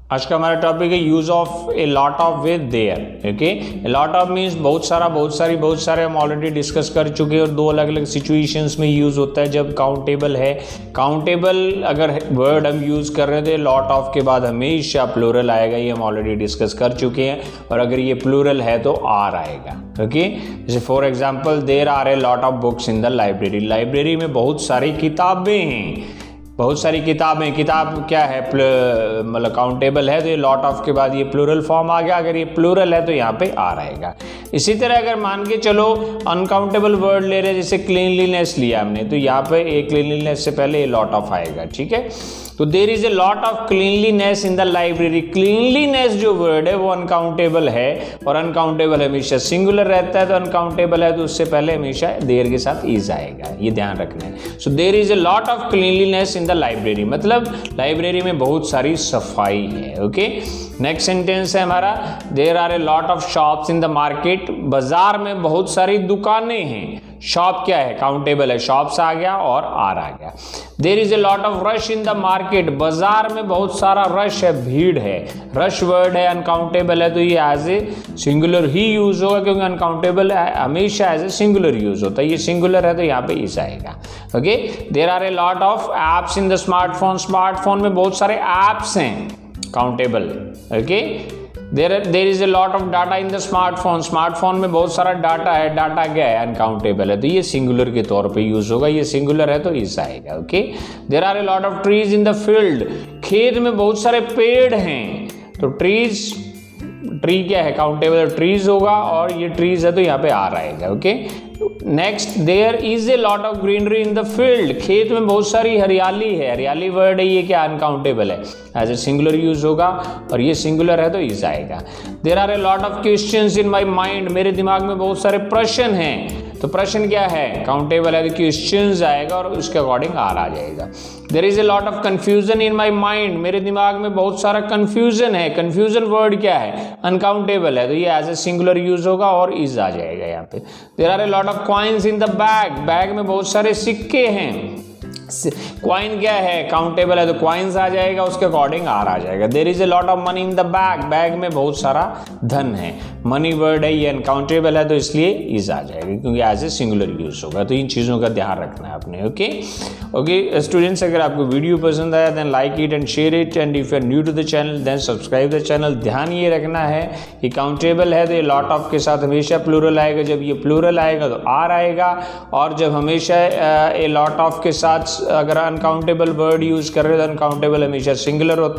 आज का हमारा टॉपिक है use of A lot of with their. Okay, lot of means बहुत सारा, बहुत सारी, बहुत सारे हम ऑलरेडी डिस्कस कर चुके हैं और दो अलग अलग सिचुएशंस में यूज़ होता है। जब काउंटेबल है, काउंटेबल अगर वर्ड हम यूज़ कर रहे थे लॉट ऑफ के बाद हमेशा प्लूरल आएगा, ये हम ऑलरेडी डिस्कस कर चुके हैं। और अगर ये प्लूरल है तो आर आएगा। ओके, जैसे for example there are a lot of books in the library. Library में बहुत सारी किताबें हैं, बहुत सारी किताबें। किताब क्या है, मतलब काउंटेबल है तो ये लॉट ऑफ के बाद ये प्लूरल फॉर्म आ गया। अगर ये प्लूरल है तो यहाँ पे आर आएगा। इसी तरह अगर मान के चलो अनकाउंटेबल वर्ड ले रहे हैं, जैसे क्लीनलीनेस लिया हमने, तो यहाँ पे ए क्लीनलीनेस से पहले ये लॉट ऑफ आएगा। ठीक है, तो there is a lot of cleanliness in the library. Cleanliness जो वर्ड है वो अनकाउंटेबल है और अनकाउंटेबल हमेशा सिंगुलर रहता है, तो अनकाउंटेबल है तो उससे पहले हमेशा देयर के साथ इज आएगा, ये ध्यान रखना है। So there is a lot of cleanliness in the library, मतलब लाइब्रेरी में बहुत सारी सफाई है। ओके, नेक्स्ट सेंटेंस है हमारा there are a lot of shops in the market. बाजार में बहुत सारी दुकानें हैं। शॉप क्या है, काउंटेबल है, शॉप्स आ गया और आर आ गया। There is a lot of rush in the market. बाजार में बहुत सारा रश है, भीड़ है। रश वर्ड है, अनकाउंटेबल है तो ये एज ए सिंगुलर ही यूज होगा, क्योंकि अनकाउंटेबल हमेशा एज ए सिंगुलर यूज होता है। ये सिंगुलर है तो यहाँ पे इस आएगा। Okay, there are a lot of apps in the smartphone. Smartphone में बहुत सारे एप्स हैं, countable. Okay, there is a lot of data in the smartphone. Smartphone में बहुत सारा डाटा है, डाटा क्या है, अनकाउंटेबल है तो ये सिंगुलर के तौर पे यूज होगा। ये सिंगुलर है तो इस आएगा। Okay, there are a lot of trees in the field. खेत में बहुत सारे पेड़ हैं तो ट्रीज, ट्री क्या है, काउंटेबल ट्रीज होगा और ये ट्रीज है तो यहाँ पे आर आएगा। Okay, next there is a lot of greenery in the field. खेत में बहुत सारी हरियाली है। हरियाली वर्ड है, ये क्या अनकाउंटेबल है, एज ए सिंगुलर यूज होगा और ये सिंगुलर है तो इज आएगा। There are a lot of questions in my mind. मेरे दिमाग में बहुत सारे प्रश्न हैं तो प्रश्न क्या है, काउंटेबल है तो क्वेश्चंस आएगा और उसके अकॉर्डिंग आर आ जाएगा। There is a lot of confusion in my mind. मेरे दिमाग में बहुत सारा कंफ्यूजन है। कंफ्यूजन वर्ड क्या है, अनकाउंटेबल है तो ये एज ए सिंगुलर यूज होगा और इज आ जाएगा यहाँ पे। There are a lot of coins in the bag. Bag में बहुत सारे सिक्के हैं। क्वाइन क्या है, काउंटेबल है तो क्वाइंस आ जाएगा, उसके अकॉर्डिंग आर आ जाएगा। There is a lot of money in the bag. Bag में बहुत सारा धन है। मनी वर्ड है, ये अनकाउंटेबल है तो इसलिए इज आ जाएगा, क्योंकि एज ए सिंगुलर यूज होगा। तो इन चीज़ों का ध्यान रखना है आपने। ओके ओके स्टूडेंट्स, अगर आपको वीडियो पसंद आया then like it and share it, and if you are new to the channel then subscribe the channel. ध्यान ये रखना है कि काउंटेबल है तो ये लॉट ऑफ के साथ हमेशा प्लूरल आएगा। जब ये प्लूरल आएगा तो आर आएगा, और जब हमेशा ए लॉट ऑफ के साथ अगर अनकाउंटेबल वर्ड यूज कर रहे हो तो अनकाउंटेबल हमेशा सिंगुलर होता है।